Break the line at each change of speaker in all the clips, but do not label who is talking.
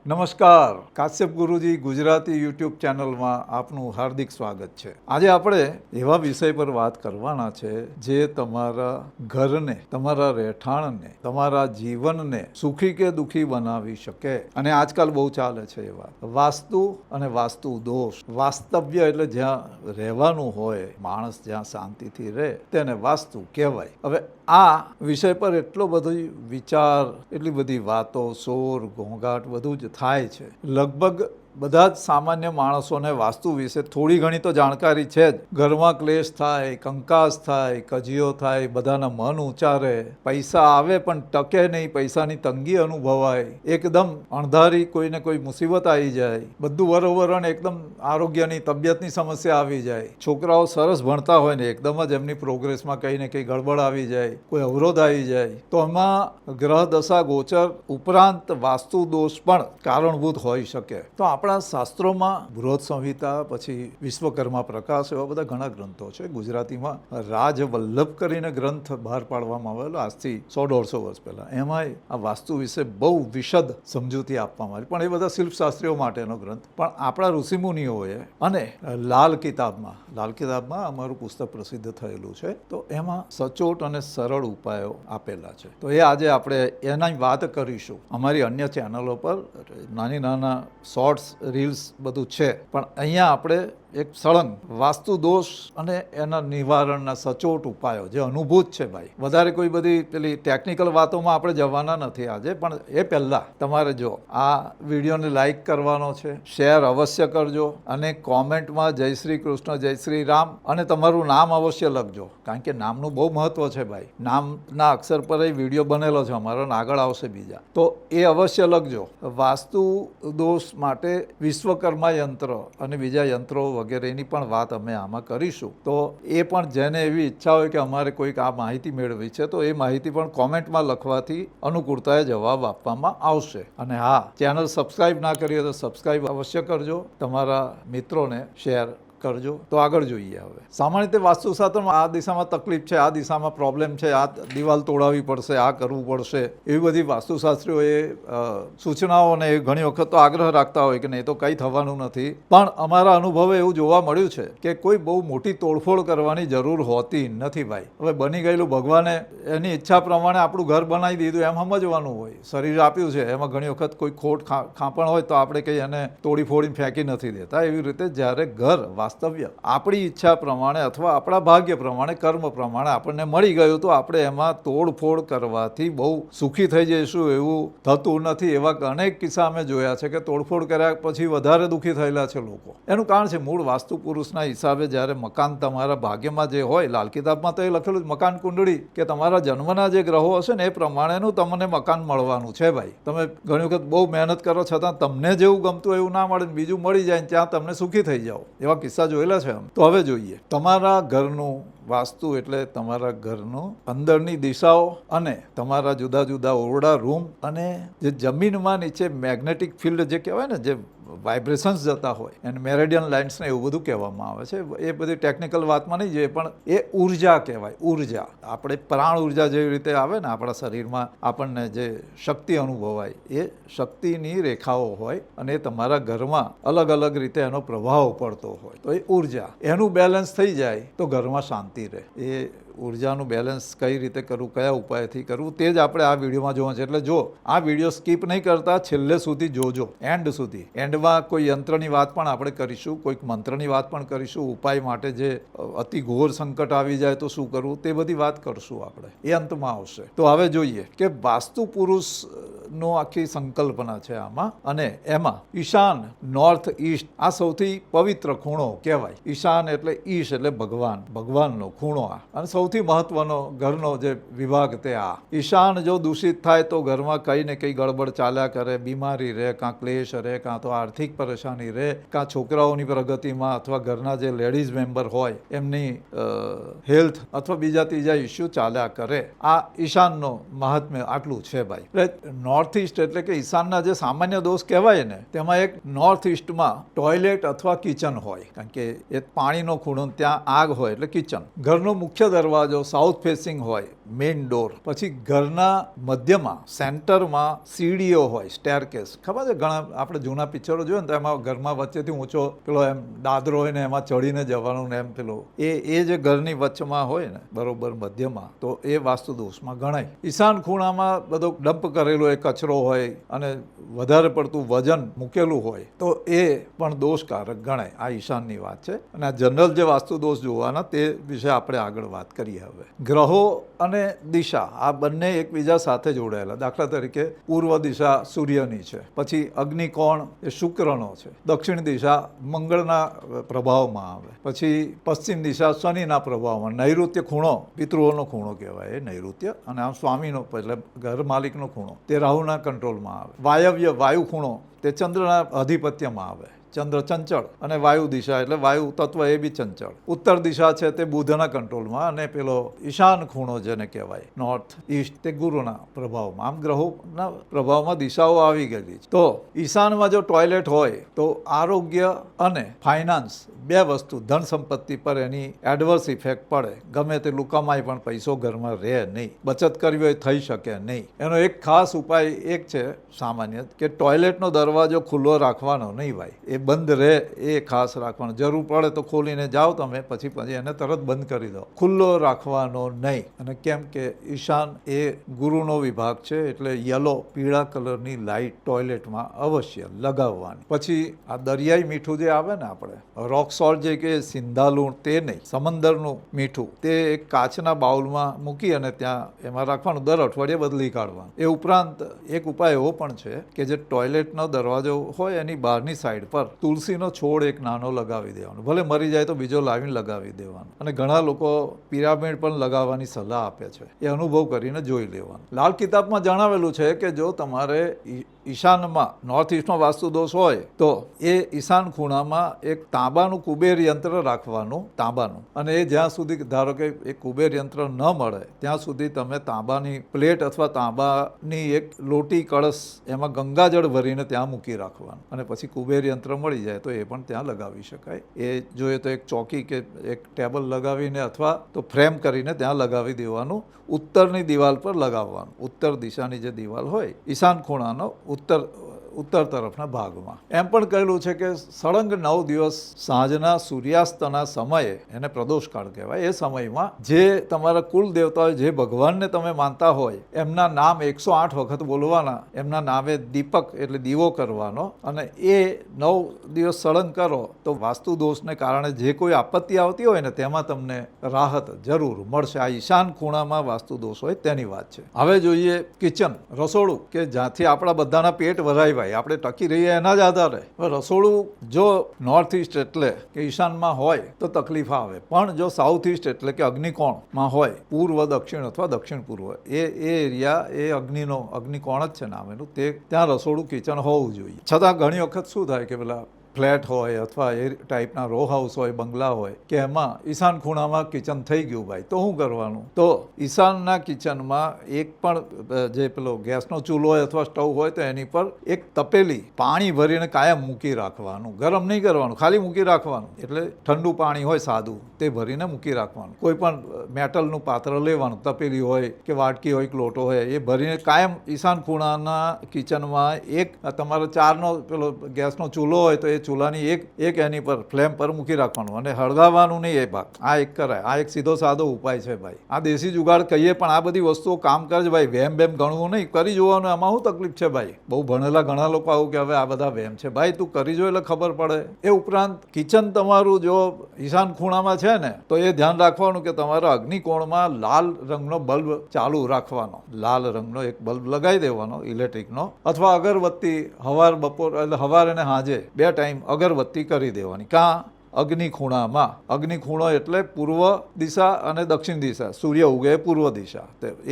નમસ્કાર, કાશ્યપ ગુરુજી ગુજરાતી યુટ્યુબ ચેનલમાં આપનું હાર્દિક સ્વાગત છે. આજે આપણે એવા વિષય પર વાત કરવાના છે જે તમારા ઘરને, તમારા રહેઠાણને, તમારા જીવનને સુખી કે દુઃખી બનાવી શકે. અને આજકાલ બહુ ચાલે છે એ વાત, વાસ્તુ અને વાસ્તુ દોષ. વાસ્તવ્ય એટલે જ્યાં રહેવાનું હોય, માણસ જ્યાં શાંતિથી રહે તેને વાસ્તુ કહેવાય. હવે આ વિષય પર એટલો બધો વિચાર, એટલી બધી વાતો, શોર ઘોંઘાટ બધું જ થાય છે. લગભગ બધા જ સામાન્ય માણસોને વાસ્તુ વિશે થોડી ઘણી તો જાણકારી છે જ. ઘરમાં ક્લેશ થાય, કંકાસ થાય, કજિયો થાય, બધાના મન ઊંચા રહે, પૈસા આવે પણ ટકે નહીં, પૈસાની તંગી અનુભવાય, એકદમ અણધારી કોઈને કોઈ મુસીબત આવી જાય, બધું વરોવરણ એકદમ આરોગ્યની, તબિયતની સમસ્યા આવી જાય. છોકરાઓ સરસ ભણતા હોય ને એકદમ જ એમની પ્રોગ્રેસમાં કંઈ ને કંઈ ગડબડ આવી જાય, કોઈ અવરોધ આવી જાય, તો એમાં ગ્રહ દશા ગોચર ઉપરાંત વાસ્તુ દોષ પણ કારણભૂત હોઈ શકે. તો આપણા શાસ્ત્રોમાં બૃહદ સંહિતા, પછી વિશ્વકર્મા પ્રકાશ, એવા બધા ઘણા ગ્રંથો છે. ગુજરાતીમાં રાજવલ્લભ કરીને ગ્રંથ બહાર પાડવામાં આવેલો આજથી 100-150 વર્ષ પહેલાં. એમાંય આ વાસ્તુ વિશે બહુ વિશદ સમજૂતી આપવામાં આવી, પણ એ બધા શિલ્પશાસ્ત્રીઓ માટેનો ગ્રંથ. પણ આપણા ઋષિમુનિઓએ અને લાલ કિતાબમાં અમારું પુસ્તક પ્રસિદ્ધ થયેલું છે, તો એમાં સચોટ અને સરળ ઉપાયો આપેલા છે. તો એ આજે આપણે એના વાત કરીશું. અમારી અન્ય ચેનલો પર નાના શોર્ટ્સ, રીલ્સ બધું છે, પણ અહીંયા આપણે એક સળંગ વાસ્તુ દોષ અને એના નિવારણના સચોટ ઉપાયો જે અનુભૂત છે ભાઈ. વધારે કોઈ બધી પેલી ટેકનિકલ વાતોમાં આપણે જવાના નથી આજે. પણ એ પહેલાં તમારે જો આ વિડીયોને લાઈક કરવાનો છે, શેર અવશ્ય કરજો, અને કોમેન્ટમાં જય શ્રી કૃષ્ણ, જય શ્રી રામ અને તમારું નામ અવશ્ય લખજો, કારણ કે નામનું બહુ મહત્વ છે ભાઈ. નામના અક્ષર પર એ વિડીયો બનેલો છે અમારો, આગળ આવશે બીજા, તો એ અવશ્ય લખજો. વાસ્તુ દોષ માટે વિશ્વકર્મા યંત્ર અને બીજા યંત્રો વગેરેની પણ વાત અમે આમાં કરીશું. તો એ પણ જેને એવી ઈચ્છા હોય કે અમારે કોઈક આ માહિતી મેળવી છે, તો એ માહિતી પણ કોમેન્ટમાં લખવાથી અનુકૂળતાએ જવાબ આપવામાં આવશે. અને હા, ચેનલ સબસ્ક્રાઈબ ના કરી હોય તો સબસ્ક્રાઈબ અવશ્ય કરજો, તમારા મિત્રોને શેર કરજો. તો આગળ જોઈએ. હવે સામાન્ય રીતે વાસ્તુશાસ્ત્રમાં આ દિશામાં તકલીફ છે, આ દિશામાં પ્રોબ્લેમ છે, આ દિવાલ તોડાવવી પડશે, આ કરવું પડશે, એવી બધી વાસ્તુશાસ્ત્રીઓએ સૂચનાઓને ઘણી વખત તો આગ્રહ રાખતા હોય કે નહીં તો કંઈ થવાનું નથી. પણ અમારા અનુભવે એવું જોવા મળ્યું છે કે કોઈ બહુ મોટી તોડફોડ કરવાની જરૂર હોતી નથી ભાઈ. હવે બની ગયેલું ભગવાને એની ઈચ્છા પ્રમાણે આપણું ઘર બનાવી દીધું એમ સમજવાનું હોય. શરીર આપ્યું છે, એમાં ઘણી વખત કોઈ ખોટ ખાંપણ હોય તો આપણે કંઈ એને તોડી ફોડીને ફેંકી નથી દેતા. એવી રીતે જ્યારે ઘર વાસ્તવ્ય આપણી ઈચ્છા પ્રમાણે અથવા આપણા ભાગ્ય પ્રમાણે, કર્મ પ્રમાણે આપણને મળી ગયું, તો આપણે એમાં તોડફોડ કરવાથી બહુ સુખી થઈ જઈશું એવું થતું નથી. એવા અનેક કિસ્સા અમે જોયા છે કે તોડફોડ કર્યા પછી વધારે દુઃખી થયેલા છે લોકો. એનું કારણ છે મૂળ વાસ્તુ પુરુષના હિસાબે જ્યારે મકાન તમારા ભાગ્યમાં જે હોય, લાલ કિતાબમાં તો એ લખેલું જ મકાન કુંડળી, કે તમારા જન્મના જે ગ્રહો હશે ને એ પ્રમાણેનું તમને મકાન મળવાનું છે ભાઈ. તમે ઘણી વખત બહુ મહેનત કરો છતાં તમને જેવું ગમતું એવું ના મળે, બીજું મળી જાય, ત્યાં તમને સુખી થઈ જાઓ. એવા કિસ્સા જોયેલા છે. તો હવે જોઈએ, તમારા ઘરનું વાસ્તુ એટલે તમારા ઘરનું અંદરની દિશાઓ અને તમારા જુદા જુદા ઓરડા, રૂમ, અને જે જમીનમાં નીચે મેગ્નેટિક ફિલ્ડ જે કહેવાય ને, જે વાઇબ્રેશન્સ જતા હોય એને મેરેડિયન લાઇન્સને એવું બધું કહેવામાં આવે છે. એ બધી ટેકનિકલ વાતમાં નહીં જોઈએ, પણ એ ઉર્જા કહેવાય. ઉર્જા આપણે પ્રાણ ઉર્જા જેવી રીતે આવે ને આપણા શરીરમાં, આપણને જે શક્તિ અનુભવાય, એ શક્તિની રેખાઓ હોય અને એ તમારા ઘરમાં અલગ અલગ રીતે એનો પ્રભાવ પડતો હોય. તો એ ઉર્જા, એનું બેલેન્સ થઈ જાય તો ઘરમાં શાંતિ રહે. એ ઉર્જાનું બેલેન્સ કઈ રીતે કરવું, કયા ઉપાયથી કરવું, તે જ આપણે આ વિડીયોમાં જોવાનું છે. એટલે જો આ વિડીયો સ્કીપ નહીં કરતા, છેલ્લે સુધી જોજો, એન્ડ સુધી. એન્ડમાં કોઈ યંત્રની વાત પણ આપણે કરીશું, કોઈક મંત્રની વાત પણ કરીશું, ઉપાય માટે જે અતિ ઘોર સંકટ આવી જાય તો શું કરવું, તે બધી વાત કરશું આપણે, એ અંતમાં આવશે. તો હવે જોઈએ કે વાસ્તુ પુરુષનો આખી સંકલ્પના છે આમાં, અને એમાં ઈશાન, નોર્થ ઈસ્ટ આ સૌથી પવિત્ર ખૂણો કહેવાય. ઈશાન એટલે ઈશ એટલે ભગવાનનો ખૂણો. આ અને સૌથી મહત્વનો ઘરનો જે વિભાગ તે આ. ઈશાન જો દૂષિત થાય તો ઘરમાં કંઈ ને કંઈ ગડબડ ચાલ્યા કરે, બીમારી રહે, કાં ક્લેશ રહે, કાં તો આર્થિક પરેશાની રહે, કાં છોકરાઓની પ્રગતિમાં અથવા ઘરના જે લેડીઝ મેમ્બર હોય એમની હેલ્થ અથવા બીજા ત્રીજા ઇસ્યુ ચાલ્યા કરે. આ ઈશાનનો મહાત્મ્ય આટલું છે ભાઈ. એટલે નોર્થ ઈસ્ટ એટલે કે ઈશાનના જે સામાન્ય દોષ કહેવાય ને, તેમાં એક નોર્થ ઈસ્ટમાં ટોયલેટ અથવા કિચન હોય, કારણ કે એ પાણીનો ખૂણો, ત્યાં આગ હોય એટલે કિચન. ઘરનો મુખ્ય દરવાજો સાઉથ ફેસિંગ હોય, મેઇન ડોર, પછી ઘરના મધ્યમાં સેન્ટરમાં સીડીઓ હોય, સ્ટેરકેસ. ખબર છે, ઘણા આપણે જૂના પિક્ચરો જોઈએ ને તો એમાં ઘરમાં વચ્ચેથી ઊંચો પેલો એમ દાદરો હોય ને એમાં ચડીને જવાનું ને એમ પેલો એ જે ઘરની વચમાં હોય ને બરોબર મધ્યમાં, તો એ વાસ્તુ દોષમાં ગણાય. ઈશાન ખૂણામાં બધો ડમ્પ કરેલો હોય, કચરો હોય અને વધારે પડતું વજન મૂકેલું હોય તો એ પણ દોષકારક ગણાય. આ ઈશાનની વાત છે અને આ જનરલ જે વાસ્તુ દોષ જોવાના તે વિશે આપણે આગળ વાત કરીએ. હવે ગ્રહો અને દિશા આ બંને એકબીજા સાથે જોડાયેલા. દાખલા તરીકે પૂર્વ દિશા સૂર્યની છે, પછી અગ્નિકોણ એ શુક્રનો છે, દક્ષિણ દિશા મંગળના પ્રભાવમાં આવે, પછી પશ્ચિમ દિશા શનિના પ્રભાવમાં, નૈઋત્ય ખૂણો પિતૃઓનો ખૂણો કહેવાય, એ નૈઋત્ય, અને આમ સ્વામીનો એટલે ઘર માલિકનો ખૂણો તે રાહુના કંટ્રોલમાં આવે. વાયવ્ય વાયુ ખૂણો તે ચંદ્રના આધિપત્યમાં આવે. ચંદ્ર ચંચળ અને વાયુ દિશા એટલે વાયુ તત્વ એ બી ચંચળ. ઉત્તર દિશા છે તે બુધના કંટ્રોલમાં, અને પેલો ઈશાન ખૂણો જેને કહેવાય નોર્થ ઈસ્ટ તે ગુરુના પ્રભાવમાં. આમ ગ્રહોના પ્રભાવમાં દિશાઓ આવી ગયેલી છે. તો ઈશાનમાં જો ટોયલેટ હોય તો આરોગ્ય અને ફાઇનાન્સ બે વસ્તુ, ધન સંપત્તિ પર એની એડવર્સ ઇફેક્ટ પડે. ગમે તેટલું કમાય પણ પૈસો ઘરમાં રહે નહીં, બચત કરવી હોય થઈ શકે નહીં. એનો એક ખાસ ઉપાય એક છે સામાન્ય, કે ટોયલેટનો દરવાજો ખુલ્લો રાખવાનો નહીં ભાઈ, એ બંધ રહે એ ખાસ રાખવાનો. જરૂર પડે તો ખોલીને જાઓ તમે, પછી એને તરત બંધ કરી દો, ખુલ્લો રાખવાનો નહીં. અને કેમ કે ઈશાન એ ગુરુનો વિભાગ છે એટલે યલો પીળા કલરની લાઇટ ટોયલેટમાં અવશ્ય લગાવવાની. પછી આ દરિયાઈ મીઠું જે આવે ને, આપણે રોક સોલ્ટ જે કે સિંધાલુણ તે નહીં, સમંદરનું મીઠું તે એક કાચના બાઉલમાં મૂકી અને ત્યાં એમાં રાખવાનું, દર અઠવાડિયે બદલી કાઢવાનું. એ ઉપરાંત એક ઉપાય એવો પણ છે કે જે ટોયલેટનો દરવાજો હોય એની બહારની સાઈડ પર તુલસીનો છોડ એક નાનો લગાવી દેવાનો, ભલે મરી જાય તો બીજો લાવીને લગાવી દેવાનો. અને ઘણા લોકો પિરામિડ પણ લગાવવાની સલાહ આપે છે, એ અનુભવ કરીને જોઈ લેવાનું. લાલ કિતાબમાં જણાવેલું છે કે જો તમારે ઈશાનમાં નોર્થ ઇસ્ટમાં વાસ્તુ દોષ હોય તો એ ઈશાન ખૂણામાં એક તાંબાનું કુબેર યંત્ર રાખવાનું, તાંબાનું. અને એ જ્યાં સુધી ધારો કે એ કુબેર યંત્ર ન મળે ત્યાં સુધી તમે તાંબાની પ્લેટ અથવા તાંબાની એક લોટી કળશ એમાં ગંગાજળ ભરીને ત્યાં મૂકી રાખવાનું, અને પછી કુબેર યંત્ર મળી જાય તો એ પણ ત્યાં લગાવી શકાય. એ જોઈએ તો એક ચોકી કે એક ટેબલ લગાવીને અથવા તો ફ્રેમ કરીને ત્યાં લગાવી દેવાનું. ઉત્તરની દિવાલ પર લગાવવાનું. ઉત્તર દિશાની જે દિવાલ હોય ઈશાન ખૂણાનો ઉત્તર તરફના ભાગમાં. એમ પણ કહેલું છે કે સળંગ 9 દિવસ સાંજના સૂર્યાસ્તના સમયે, એને પ્રદોષકાળ કહેવાય, એ સમયમાં જે તમારા કુલ દેવતા હોય, જે ભગવાનને તમે માનતા હોય એમના નામ 108 વખત બોલવાના, એમના નામે દીપક એટલે દીવો કરવાનો, અને એ 9 દિવસ સળંગ કરો તો વાસ્તુ દોષને કારણે જે કોઈ આપત્તિ આવતી હોય ને તેમાં તમને રાહત જરૂર મળશે. આ ઈશાન ખૂણામાં વાસ્તુ દોષ હોય તેની વાત છે. હવે જોઈએ કિચન, રસોડું, કે જ્યાંથી આપણા બધાના પેટ ભરાય, આપણે ટકી રહીએ એના જ આધારે. રસોડું જો નોર્થ ઇસ્ટ એટલે કે ઈશાનમાં હોય તો તકલીફ આવે, પણ જો સાઉથ ઇસ્ટ એટલે કે અગ્નિકોણમાં હોય, પૂર્વ દક્ષિણ અથવા દક્ષિણ પૂર્વ, એ એરિયા એ અગ્નિકોણ જ છે નામ એનું, તે ત્યાં રસોડું કિચન હોવું જોઈએ. છતાં ઘણી વખત શું થાય કે પેલા ફ્લેટ હોય અથવા એ ટાઈપના રો હાઉસ હોય, બંગલા હોય, કે એમાં ઈશાન ખૂણામાં કિચન થઈ ગયું ભાઈ, તો શું કરવાનું? તો ઈશાનના કિચનમાં એક પણ જે પેલો ગેસનો ચૂલો હોય અથવા સ્ટવ હોય તો એની પર એક તપેલી પાણી ભરીને કાયમ મૂકી રાખવાનું. ગરમ નહીં કરવાનું, ખાલી મૂકી રાખવાનું. એટલે ઠંડુ પાણી હોય સાદું તે ભરીને મૂકી રાખવાનું. કોઈ પણ મેટલનું પાત્ર લેવાનું, તપેલી હોય કે વાટકી હોય કે લોટો હોય, એ ભરીને કાયમ ઈશાન ખૂણાના કિચનમાં એક તમારો 4નો પેલો ગેસનો ચૂલો હોય તો એ ચૂલાની એક એની પર ફ્લેમ પર મૂકી રાખવાનું, અને હળગાવવાનું નહીં એ ભાગ. આ એક કરાય. આ એક સીધો સાદો ઉપાય છે ભાઈ. આ દેશી જુગાડ કહીએ પણ આ બધી વસ્તુઓ કામ કરે છે ભાઈ. વેમ ગણવું નહીં, કરી જોવાનું. એમાં શું તકલીફ છે ભાઈ? બહુ ભણેલા ઘણા લોકો આવું કે હવે આ બધા વેમ છે ભાઈ, તું કરી જો એટલે ખબર પડે. એ ઉપરાંત કિચન તમારું જો ઈશાન ખૂણામાં છે ને તો એ ધ્યાન રાખવાનું કે તમારા અગ્નિકોણમાં લાલ રંગનો બલ્બ ચાલુ રાખવાનો. લાલ રંગનો એક બલ્બ લગાવી દેવાનો ઇલેક્ટ્રિકનો, અથવા અગરબત્તી હવાર બપોર એટલે હવાર અને સાંજે 2 ટાઈમ અગરબત્તી કરી દેવાની. કાં અગ્નિ ખૂણામાં. અગ્નિ ખૂણો એટલે પૂર્વ દિશા અને દક્ષિણ દિશા. સૂર્ય ઉગે પૂર્વ દિશા,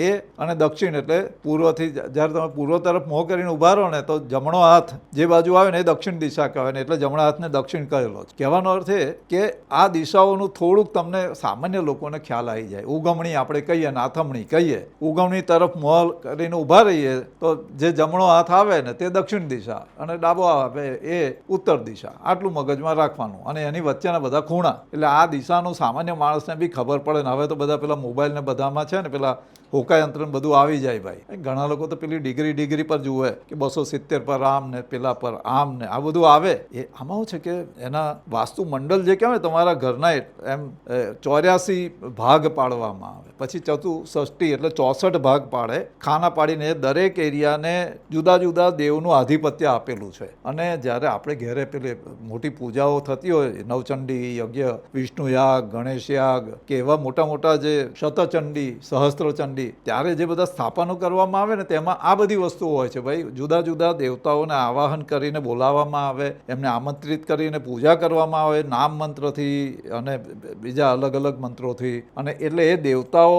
એ અને દક્ષિણ એટલે પૂર્વથી જ્યારે તમે પૂર્વ તરફ મોં કરીને ઊભા રહો ને તો જમણો હાથ જે બાજુ આવે ને એ દક્ષિણ દિશા કહેવાય ને, એટલે જમણા હાથને દક્ષિણ કહેલો છે. કહેવાનો અર્થ એ કે આ દિશાઓનું થોડુંક તમને સામાન્ય લોકોને ખ્યાલ આવી જાય. ઉગમણી આપણે કહીએ, નાથમણી કહીએ. ઉગમણી તરફ મોં કરીને ઊભા રહીએ તો જે જમણો હાથ આવે ને તે દક્ષિણ દિશા અને ડાબો આવે એ ઉત્તર દિશા. આટલું મગજમાં રાખવાનું. અને એની વચ્ચેના બધા ખૂણા, એટલે આ દિશાનું સામાન્ય માણસને બી ખબર પડે ને. હવે તો બધા પેલા મોબાઈલ ને બધામાં છે ને પેલા હોકા યંત્ર બધું આવી જાય ભાઈ. ઘણા લોકો તો પેલી ડિગ્રી પર જુએ કે 270 પર આમ ને પેલા પર આમ ને આ બધું આવે. એ આમાં શું છે કે એના વાસ્તુ મંડળ જે કહેવાય તમારા ઘરના એમ 84 ભાગ પાડવામાં આવે, પછી ચતુષ્ઠી એટલે 64 ભાગ પાડે, ખાના પાડીને દરેક એરિયાને જુદા જુદા દેવનું આધિપત્ય આપેલું છે. અને જ્યારે આપણે ઘેરે પેલી મોટી પૂજાઓ થતી હોય, નવચંડી યજ્ઞ, વિષ્ણુ યાગ, ગણેશ યાગ કે એવા મોટા મોટા જે શતચંડી, સહસ્ત્રચંડી, ત્યારે જે બધા સ્થાપનો કરવામાં આવે ને તેમાં આ બધી વસ્તુઓ હોય છે ભાઈ. જુદા જુદા દેવતાઓને આવાહન કરીને બોલાવવામાં આવે, એમને આમંત્રિત કરીને પૂજા કરવામાં આવે નામ મંત્રથી અને બીજા અલગ અલગ મંત્રોથી. અને એટલે એ દેવતાઓ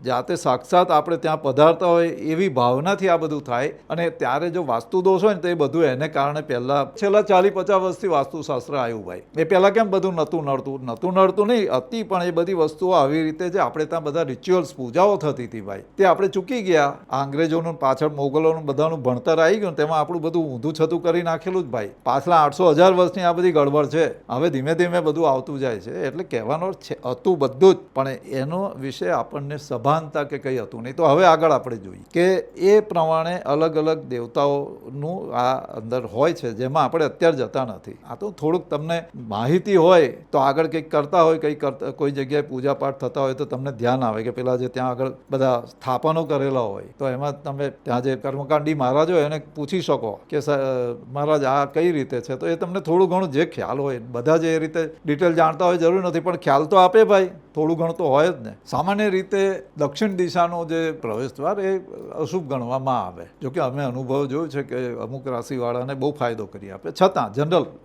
જાતે સાક્ષાત આપણે ત્યાં પધારતા હોય એવી ભાવનાથી આ બધું થાય. અને ત્યારે જો વાસ્તુ દોષ હોય ને તો એ બધું એને કારણે પહેલાં છેલ્લા 40-50 વર્ષથી વાસ્તુશાસ્ત્ર આવ્યું ભાઈ. એ પહેલાં કેમ બધું નહોતું નડતું નહીં હતી, પણ એ બધી વસ્તુઓ આવી રીતે જે આપણે ત્યાં બધા રિચ્યુઅલ્સ પૂજાઓ થતી હતી ભાઈ, તે આપણે ચૂકી ગયા. આ અંગ્રેજોનું પાછળ મોગલોનું બધાનું ભણતર આવી ગયું, તેમાં આપણું બધું ઊંધું છતું કરી નાખેલું જ ભાઈ. પાછલા 800-1000 વર્ષની આ બધી ગડબડ છે. હવે ધીમે ધીમે બધું આવતું જાય છે. એટલે કહેવાનો હતું બધું જ, પણ એનો વિશે આપણને સભાનતા કે કંઈ હતું નહીં. તો હવે આગળ આપણે જોઈએ કે એ પ્રમાણે અલગ અલગ દેવતાઓનું આ અંદર હોય છે, જેમાં આપણે અત્યારે જતા નથી. આ તો થોડુંક તમને માહિતી હોય તો આગળ કંઈક કરતા હોય, કંઈક કોઈ જગ્યાએ પૂજા પાઠ થતા હોય તો તમને ધ્યાન આવે કે પેલા જે ત્યાં આગળ બધા સ્થાપનો કરેલા હોય તો એમાં તમે ત્યાં જે કર્મકાંડી મહારાજ હોય એને પૂછી શકો કે મહારાજ આ કઈ રીતે છે. તો એ તમને થોડું ઘણું જે ખ્યાલ હોય, બધા જે એ રીતે ડિટેલ જાણતા હોય જરૂર નથી, પણ ખ્યાલ તો આપે ભાઈ, થોડું ઘણું તો હોય જ ને. સામાન્ય રીતે દક્ષિણ દિશાનો જે પ્રવેશ દ્વાર એ અશુભ ગણવામાં આવે. જોકે અમે અનુભવ જોયો છે કે અમુક રાશિવાળાને બહુ ફાયદો કરી આપે. છતાં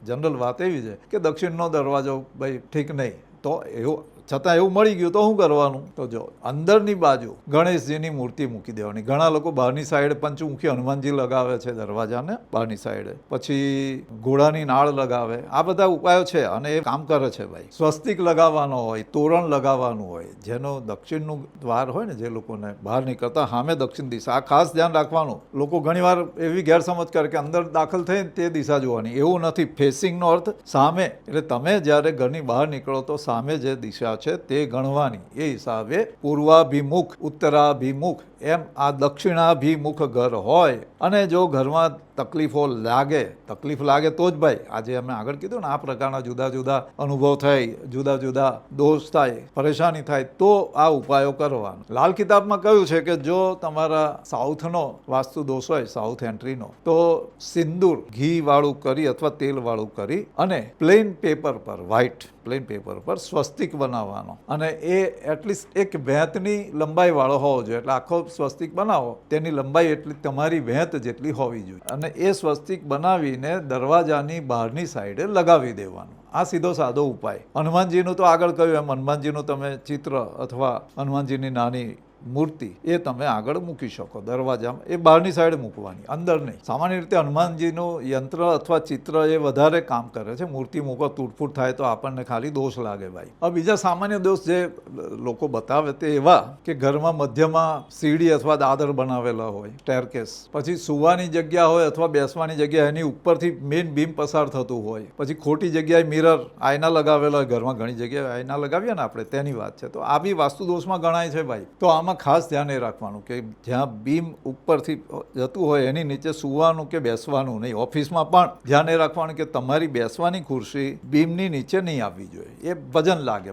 જનરલ વાત એવી છે કે દક્ષિણનો દરવાજો ભાઈ ઠીક નહીં, તો એવું છતાં એવું મળી ગયું તો શું કરવાનું? તો જો અંદરની બાજુ ગણેશજીની મૂર્તિ મૂકી દેવાની. ઘણા લોકો બહારની સાઈડે પંચમુખી હનુમાનજી લગાવે છે દરવાજાને બહારની સાઈડે, પછી ઘોડાની નાળ લગાવે. આ બધા ઉપાયો છે અને એ કામ કરે છે ભાઈ. સ્વસ્તિક લગાવવાનો હોય, તોરણ લગાવવાનું હોય, જેનો દક્ષિણનું દ્વાર હોય ને, જે લોકોને બહાર નીકળતા સામે દક્ષિણ દિશા, આ ખાસ ધ્યાન રાખવાનું. લોકો ઘણીવાર એવી ગેરસમજ કરે કે અંદર દાખલ થઈને તે દિશા જોવાની. એવું નથી. ફેસિંગનો અર્થ સામે, એટલે તમે જ્યારે ઘરની બહાર નીકળો તો સામે જે દિશા છે તે ગણવાની. એ હિસાબે પૂર્વાભિમુખ, ઉત્તરાભિમુખ એમ આ દક્ષિણાભિમુખ ઘર હોય અને જો ઘરમાં તકલીફ લાગે તો જ ભાઈ, આજે અમે આગળ કીધું ને આ પ્રકારના જુદા જુદા અનુભવ થાય, જુદા જુદા દોષ થાય, પરેશાની થાય, તો આ ઉપાયો કરવાનો. લાલ કિતાબમાં કહ્યું છે કે જો તમારા સાઉથનો વાસ્તુ દોષ હોય, સાઉથ એન્ટ્રીનો, તો સિંદૂર ઘી વાળું કરી અથવા તેલ વાળું કરી અને પ્લેન પેપર પર, વ્હાઇટ પ્લેન પેપર પર સ્વસ્તિક બનાવવાનો. અને એ એટલીસ્ટ એક વેંતની લંબાઈ વાળો હોવો જોઈએ. એટલે આખો સ્વસ્તિક બનાવો તેની લંબાઈ એટલી તમારી વેંત જેટલી હોવી જોઈએ. અને એ સ્વસ્તિક બનાવીને દરવાજાની બહારની સાઈડે લગાવી દેવાનું. આ સીધો સાદો ઉપાય. હનુમાનજીનું તો આગળ કહ્યું એમ, હનુમાનજીનું તમે ચિત્ર અથવા હનુમાનજીની નાની મૂર્તિ એ તમે આગળ મૂકી શકો દરવાજામાં. એ બહારની સાઈડે મૂકવાની, અંદર નહીં. સામાન્ય રીતે હનુમાનજીનું યંત્ર અથવા ચિત્ર એ વધારે કામ કરે છે. મૂર્તિ મૂકો તૂટફૂટ થાય તો આપણને ખાલી દોષ લાગે ભાઈ. હવે બીજા સામાન્ય દોષ જે લોકો બતાવે તે એવા કે ઘરમાં મધ્યમાં સીડી અથવા દાદર બનાવેલા હોય, સ્ટેરકેસ, પછી સુવાની જગ્યા હોય અથવા બેસવાની જગ્યા, એની ઉપરથી મેઇન બીમ પસાર થતું હોય, પછી ખોટી જગ્યાએ મિરર, આયના લગાવેલા હોય. ઘરમાં ઘણી જગ્યાએ આયના લગાવીએ ને આપણે, તેની વાત છે. તો આ બી વાસ્તુ દોષમાં ગણાય છે ભાઈ. તો આમાં ખાસ ધ્યાન એ રાખવાનું કે જ્યાં બીમ ઉપરથી જતું હોય એની નીચે સૂવાનું કે બેસવાનું નહીં. ઓફિસમાં પણ ધ્યાન એ રાખવાનું કે તમારી બેસવાની ખુરશી બીમની નીચે નહીં આવવી જોઈએ. એ વજન લાગે,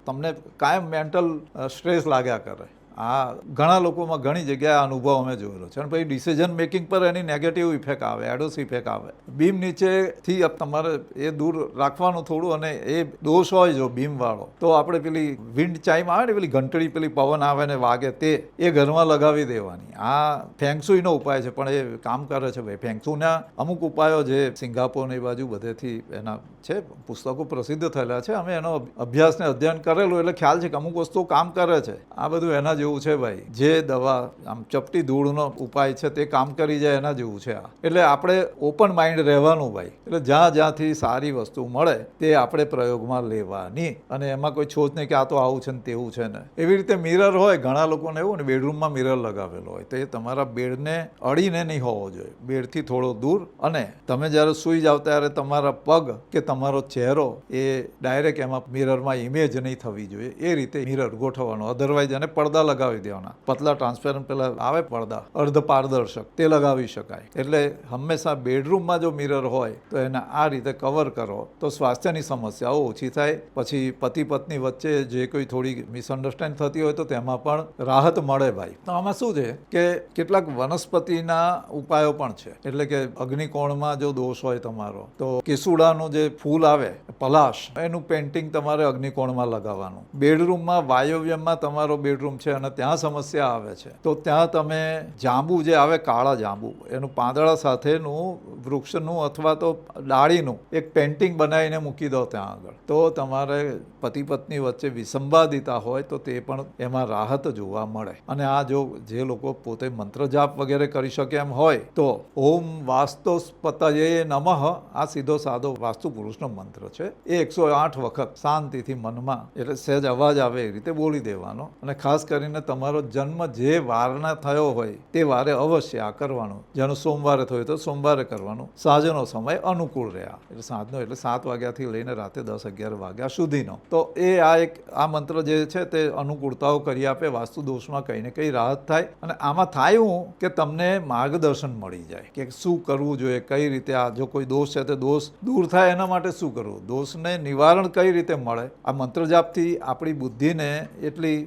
તમને કાયમ મેન્ટલ સ્ટ્રેસ લાગ્યા કરે. આ ઘણા લોકોમાં ઘણી જગ્યાએ અનુભવ અમે જોયેલો છે. અને પછી ડિસિઝન મેકિંગ પર એની નેગેટિવ ઇફેક્ટ આવે, એડોસ ઇફેક્ટ આવે. બીમ નીચેથી તમારે એ દૂર રાખવાનું થોડું. અને એ દોષ હોય જો બીમવાળો, તો આપણે પેલી વિન્ડ ચાઇમ આવે ને, પેલી ઘંટડી, પેલી પવન આવે ને વાગે, તે એ ઘરમાં લગાવી દેવાની. આ ફેંગશુઈનો ઉપાય છે, પણ એ કામ કરે છે ભાઈ. ફેંગશુઈના અમુક ઉપાયો જે સિંગાપોર એ બાજુ બધેથી એના છે, પુસ્તકો પ્રસિદ્ધ થયેલા છે. અમે એનો અભ્યાસને અધ્યયન કરેલું એટલે ખ્યાલ છે કે અમુક વસ્તુઓ કામ કરે છે. આ બધું એના જેવું જેવું છે ભાઈ. જે દવા આમ ચપટી ધૂળનો ઉપાય છે તે કામ કરી જાય એના જેવું છે આ. એટલે આપણે ઓપન માઇન્ડ રહેવાનું ભાઈ. એટલે જ્યાંથી સારી વસ્તુ મળે તે આપણે પ્રયોગમાં લેવાની, અને એમાં કોઈ છોજ નહીં કે આ તો આવું છે ને તેવું છે ને. એવી રીતે મિરર હોય, ઘણા લોકોને એવું ને બેડરૂમમાં મિરર લગાવેલો હોય, તો એ તમારા બેડને અડીને નહીં હોવો જોઈએ, બેડથી થોડો દૂર. અને તમે જ્યારે સૂઈ જાઓ ત્યારે તમારા પગ કે તમારો ચહેરો એ ડાયરેક્ટ એમાં મિરરમાં ઇમેજ નહીં થવી જોઈએ, એ રીતે મિરર ગોઠવવાનો. અધરવાઇઝ એને પડદા લગાવી દેવાના, પતલા ટ્રાન્સપેરન્ટ પેલા આવે પડદા અર્ધ પારદર્શક, તે લગાવી શકાય. એટલે હંમેશા બેડરૂમમાં જો મિરર હોય તો એને આ રીતે કવર કરો તો સ્વાસ્થ્યની સમસ્યાઓ ઓછી થાય. પછી પતિ પત્ની વચ્ચે જે કોઈ થોડી મિસઅન્ડરસ્ટેન્ડ થતી હોય તો તેમાં પણ રાહત મળે ભાઈ. તો આમાં શું છે કે કેટલાક વનસ્પતિના ઉપાયો પણ છે. એટલે કે અગ્નિકોણમાં જો દોષ હોય તમારો, તો કેસુડાનું જે ફૂલ આવે પલાશ, એનું પેઇન્ટિંગ તમારે અગ્નિકોણમાં લગાવવાનું. બેડરૂમમાં વાયવ્યમાં તમારો બેડરૂમ છે અને ત્યાં સમસ્યા આવે છે તો ત્યાં તમે જાંબુ જે આવે, કાળા જાંબુ, એનું પાંદડા સાથેનું વૃક્ષનું અથવા તો ડાળીનું એક પેઇન્ટિંગ બનાવીને મૂકી દો ત્યાં આગળ. તો તમારે પતિ પત્ની વચ્ચે વિસંવાદિતા હોય તો તે પણ એમાં રાહત જોવા મળે. અને આ જો જે લોકો પોતે મંત્ર જાપ વગેરે કરી શકે એમ હોય તો ઓમ વાસ્તુસ્પતયે નમઃ, આ સીધો સાદો વાસ્તુ પુરુષનો મંત્ર છે. એ 108 વખત શાંતિથી મનમાં, એટલે સહેજ અવાજ આવે એ રીતે બોલી દેવાનો. અને ખાસ કરીને તમારો જન્મ જે વારના થયો હોય તે વારે અવશ્ય આ કરવાનું. જેનો સોમવારે થયો તો સોમવારે કરવાનું. સાંજનો સમય અનુકૂળ રહ્યા, એટલે સાંજનો એટલે 7 વાગ્યાથી લઈને રાતે 10-11 વાગ્યા સુધીનો. તો એ આ મંત્ર જે છે તે અનુકૂળતાઓ કરી આપે. વાસ્તુ દોષમાં કંઈ ને કંઈ રાહત થાય. અને આમાં થાય હું કે તમને માર્ગદર્શન મળી જાય કે શું કરવું જોઈએ, કઈ રીતે. આ જો કોઈ દોષ છે તો દોષ દૂર થાય એના માટે શું કરવું, દોષને નિવારણ કઈ રીતે મળે. આ મંત્ર જાપથી આપણી બુદ્ધિને એટલી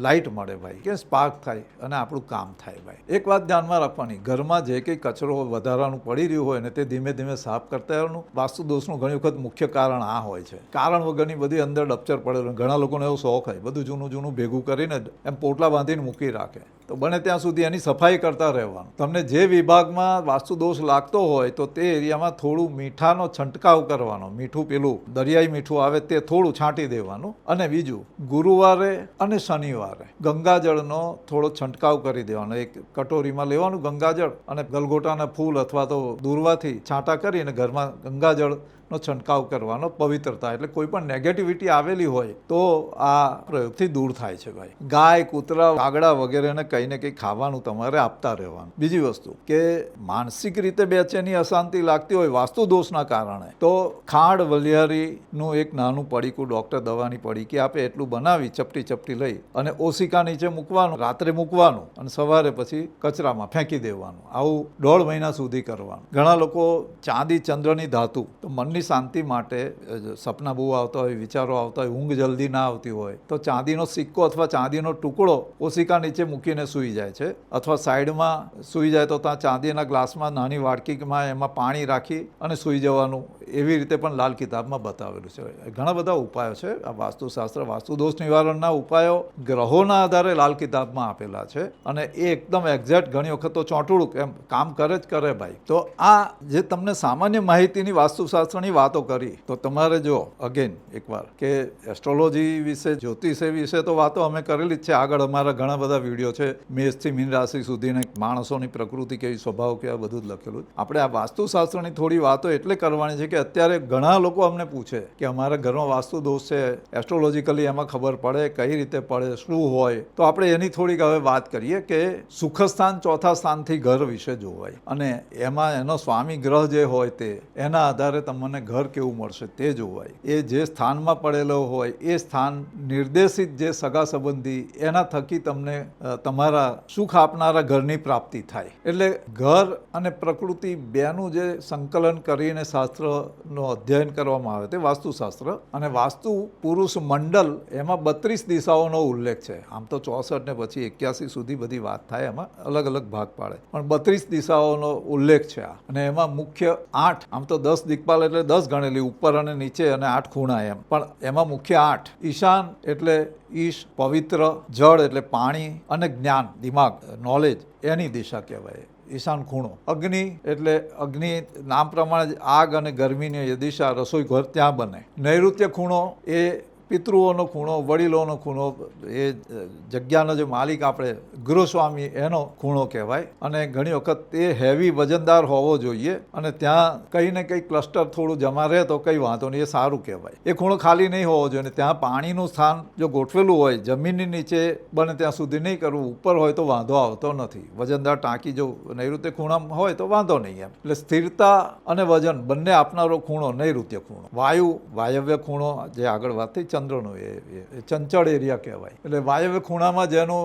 લાઇટ મળે ભાઈ, કે સ્પાર્ક થાય અને આપણું કામ થાય ભાઈ. એક વાત ધ્યાનમાં રાખવાની, ઘરમાં જે કંઈ કચરો વધારાનું પડી રહ્યું હોય ને તે ધીમે ધીમે સાફ કરતા રહેવાનું. વાસ્તુ દોષનું ઘણી વખત મુખ્ય કારણ આ હોય છે, કારણ વગરની બધી અંદર ડપચર પડેલું. ઘણા લોકોને એવો શોખ હોય બધું જૂનું જૂનું ભેગું કરીને એમ પોટલા બાંધીને મૂકી રાખે. તો બને ત્યાં સુધી એની સફાઈ કરતા રહેવાનું. તમને જે વિભાગમાં વાસ્તુ દોષ લાગતો હોય તો તે એરિયામાં થોડું મીઠાનો છંટકાવ કરવાનો. મીઠું પેલું દરિયાઈ મીઠું આવે તે થોડું છાંટી દેવાનું. અને બીજું, ગુરુવારે અને શનિવારે ગંગાજળનો થોડો છંટકાવ કરી દેવાનો. એક કટોરીમાં લેવાનું ગંગાજળ અને ગલગોટાના ફૂલ અથવા તો દૂરવાથી છાંટા કરીને ઘરમાં ગંગાજળ નો છંટકાવ કરવાનો. પવિત્રતા એટલે કોઈ પણ નેગેટિવિટી આવેલી હોય તો આ પ્રયોગથી દૂર થાય છે ભાઈ. ગાય, કૂતરા, કાગડા વગેરેને કંઈ ને કંઈ ખાવાનું તમારે આપતા રહેવાનું. બીજી વસ્તુ કે માનસિક રીતે બેચેની અશાંતિ લાગતી હોય વાસ્તુ દોષના કારણે, તો ખાંડ વલિયારીનું એક નાનું પડીકું, ડૉક્ટર દવાની પડીકી આપે એટલું બનાવી ચપટી ચપટી લઈ અને ઓશિકા નીચે મૂકવાનું, રાત્રે મૂકવાનું અને સવારે પછી કચરામાં ફેંકી દેવાનું. આવું 1.5 મહિના સુધી કરવાનું. ઘણા લોકો ચાંદી, ચંદ્રની ધાતુ, તો મનની શાંતિ માટે સપના બહુ આવતા હોય, વિચારો આવતા હોય, ઊંઘ જલ્દી ના આવતી હોય તો ચાંદીનો સિક્કો અથવા ચાંદીનો ટુકડો ઓશિકા નીચે મૂકીને સૂઈ જાય છે. અથવા સાઈડમાં સૂઈ જાય તો ત્યાં ચાંદીના ગ્લાસમાં નાની વાડકીમાં એમાં પાણી રાખી અને સૂઈ જવાનું. એવી રીતે પણ લાલ કિતાબમાં બતાવેલું છે. ઘણા બધા ઉપાયો છે. આ વાસ્તુશાસ્ત્ર, વાસ્તુ દોષ નિવારણના ઉપાયો ગ્રહોના આધારે લાલ કિતાબમાં આપેલા છે અને એ એકદમ એક્ઝેક્ટ, ઘણી વખત તો ચોંટુડું એમ કામ કરે જ કરે ભાઈ. તો આ જે તમને સામાન્ય માહિતીની વાસ્તુશાસ્ત્રની વાતો કરી, તો તમારે જો અગેન એકવાર કે એસ્ટ્રોલોજી વિશે, જ્યોતિષ વિશે તો વાતો અમે કરેલી જ છે. આગળ અમારા ઘણા બધા વિડીયો છે, મેષથી મીન રાશિ સુધીને માણસોની પ્રકૃતિ કેવી, સ્વભાવ કેવા, બધું જ લખેલું. આપણે આ વાસ્તુશાસ્ત્રની થોડી વાતો એટલે કરવાની છે કે અત્યારે ઘણા લોકો અમને પૂછે કે અમારા ઘરમાં વાસ્તુ દોષ છે, એસ્ટ્રોલોજીકલી એમાં ખબર પડે, કઈ રીતે પડે, શું હોય. તો આપણે એની થોડીક હવે વાત કરીએ કે સુખસ્થાન ચોથા સ્થાનથી ઘર વિશે જોવાય અને એમાં એનો સ્વામી ગ્રહ જે હોય તે એના આધારે તમને ઘર કેવું મળશે તે જોવાય. એ જે સ્થાનમાં પડેલો હોય એ સ્થાન નિર્દેશિત જે સગા સંબંધી, એના થકી તમને તમારા સુખ આપનારા ઘરની પ્રાપ્તિ થાય. એટલે ઘર અને પ્રકૃતિ બેનું જે સંકલન કરીને શાસ્ત્રનો અધ્યયન કરવામાં આવે તે વાસ્તુશાસ્ત્ર. અને વાસ્તુ પુરુષ મંડળ, એમાં 32 દિશાઓનો ઉલ્લેખ છે. આમ તો 64 ને પછી 81 સુધી બધી વાત થાય, એમાં અલગ અલગ ભાગ પાડે, પણ 32 દિશાઓનો ઉલ્લેખ છે આ. અને એમાં મુખ્ય 8, આમ તો 10 દિક્પાલ એટલે 10 ગણેલી, ઉપર અને નીચે અને 8 ખૂણા એમ, પણ એમાં મુખ્ય 8. ઈશાન એટલે ઈશ, પવિત્ર, જળ એટલે પાણી અને જ્ઞાન, દિમાગ, નોલેજ, એની દિશા કહેવાય ઈશાન ખૂણો. અગ્નિ એટલે અગ્નિ નામ પ્રમાણે આગ અને ગરમીની દિશા, રસોઈ ઘર ત્યાં બને. નૈઋત્ય ખૂણો એ પિતૃઓનો ખૂણો, વડીલોનો ખૂણો, એ જગ્યાનો જે માલિક આપણે ગૃહસ્વામી એનો ખૂણો કહેવાય. અને ઘણી વખત એ હેવી વજનદાર હોવો જોઈએ અને ત્યાં કંઈ ને કંઈ ક્લસ્ટર થોડું જમા રહે તો કંઈ વાંધો નહીં, એ સારું કહેવાય. એ ખૂણો ખાલી નહીં હોવો જોઈએ. ત્યાં પાણીનું સ્થાન જો ગોઠવેલું હોય, જમીનની નીચે બને ત્યાં સુધી નહીં કરવું, ઉપર હોય તો વાંધો આવતો નથી. વજનદાર ટાંકી જો નૈઋત્ય ખૂણામાં હોય તો વાંધો નહીં એમ. એટલે સ્થિરતા અને વજન બંને આપનારો ખૂણો નૈઋત્ય ખૂણો. વાયવ્ય ખૂણો જે આગળ વાત થઈ ચંદ્રનો, એ ચંચળ એરિયા કહેવાય. એટલે વાયવ્ય ખૂણામાં જેનું